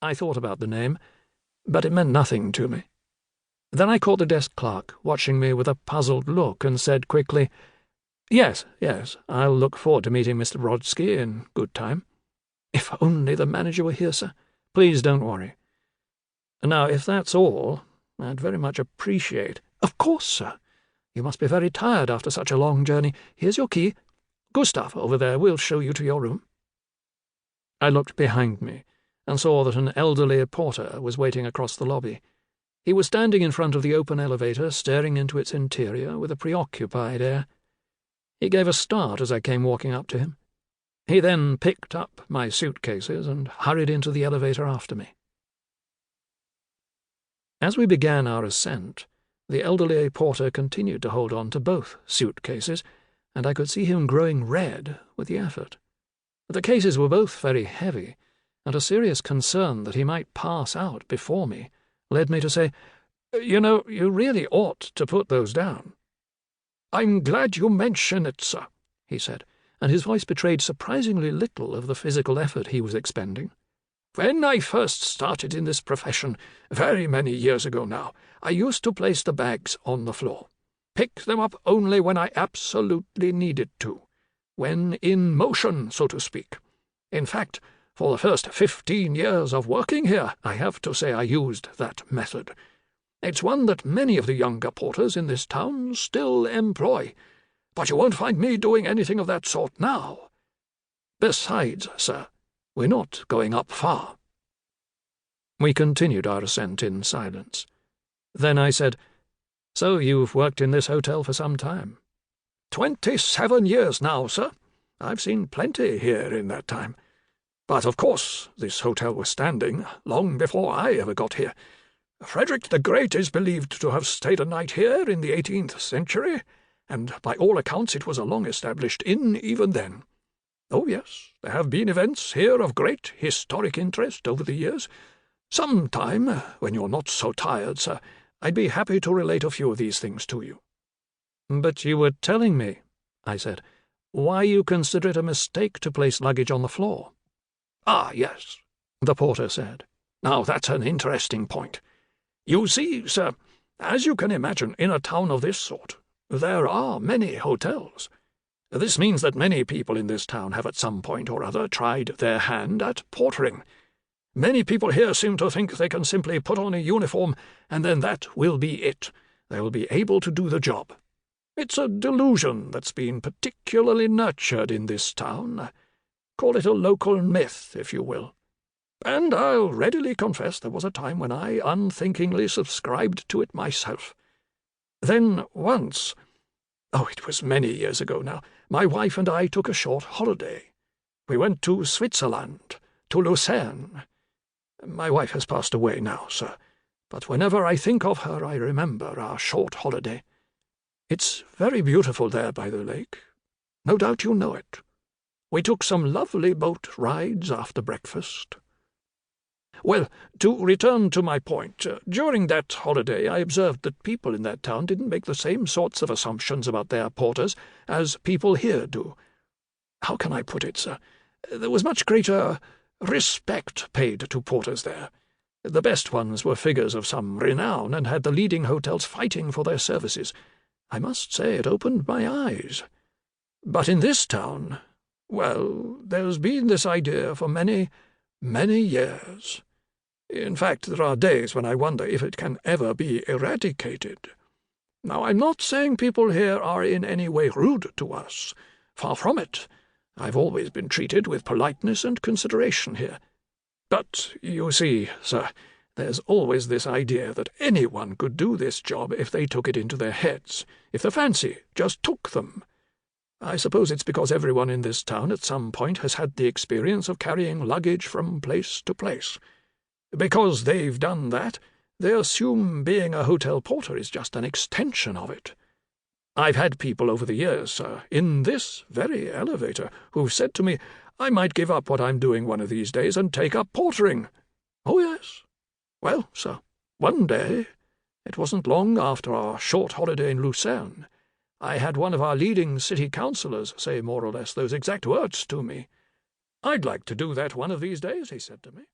I thought about the name, but it meant nothing to me. Then I caught the desk clerk watching me with a puzzled look and said quickly, Yes, I'll look forward to meeting Mr. Brodsky in good time. If only the manager were here, sir. Please don't worry. Now, if that's all, I'd very much appreciate— Of course, sir. You must be very tired after such a long journey. Here's your key. Gustav, over there, will show you to your room. I looked behind me and saw that an elderly porter was waiting across the lobby. He was standing in front of the open elevator, staring into its interior with a preoccupied air. He gave a start as I came walking up to him. He then picked up my suitcases and hurried into the elevator after me. As we began our ascent, the elderly porter continued to hold on to both suitcases, and I could see him growing red with the effort. The cases were both very heavy, and a serious concern that he might pass out before me led me to say, You know, you really ought to put those down. I'm glad you mention it, sir, he said, and his voice betrayed surprisingly little of the physical effort he was expending. When I first started in this profession, very many years ago now, I used to place the bags on the floor. Pick them up only when I absolutely needed to. When in motion, so to speak. In fact, for the first 15 years of working here, I have to say I used that method. It's one that many of the younger porters in this town still employ, but you won't find me doing anything of that sort now. Besides, sir, we're not going up far. We continued our ascent in silence. Then I said, So you've worked in this hotel for some time? 27 years now, sir. I've seen plenty here in that time. But of course, this hotel was standing long before I ever got here. Frederick the Great is believed to have stayed a night here in the 18th century, and by all accounts it was a long-established inn even then. Oh yes, there have been events here of great historic interest over the years. Some time, when you're not so tired, sir, I'd be happy to relate a few of these things to you. But you were telling me, I said, why you consider it a mistake to place luggage on the floor. Ah, yes, the porter said. Now that's an interesting point. You see, sir, as you can imagine, in a town of this sort, there are many hotels. This means that many people in this town have at some point or other tried their hand at portering. Many people here seem to think they can simply put on a uniform, and then that will be it. They will be able to do the job. It's a delusion that's been particularly nurtured in this town. Call it a local myth, if you will. And I'll readily confess there was a time when I unthinkingly subscribed to it myself. Then once, it was many years ago now, my wife and I took a short holiday. We went to Switzerland, to Lucerne. My wife has passed away now, sir, but whenever I think of her I remember our short holiday. It's very beautiful there by the lake. No doubt you know it. We took some lovely boat rides after breakfast. Well, to return to my point, during that holiday I observed that people in that town didn't make the same sorts of assumptions about their porters as people here do. How can I put it, sir? There was much greater respect paid to porters there. The best ones were figures of some renown and had the leading hotels fighting for their services. I must say it opened my eyes. But in this town, well, there's been this idea for many, many years. In fact, there are days when I wonder if it can ever be eradicated. Now, I'm not saying people here are in any way rude to us. Far from it. I've always been treated with politeness and consideration here. But, you see, sir, there's always this idea that anyone could do this job if they took it into their heads, if the fancy just took them. I suppose it's because everyone in this town at some point has had the experience of carrying luggage from place to place. Because they've done that, they assume being a hotel porter is just an extension of it. I've had people over the years, sir, in this very elevator, who've said to me, I might give up what I'm doing one of these days and take up portering. Oh, yes. Well, sir, one day, it wasn't long after our short holiday in Lucerne, I had one of our leading city councillors say more or less those exact words to me. I'd like to do that one of these days, he said to me.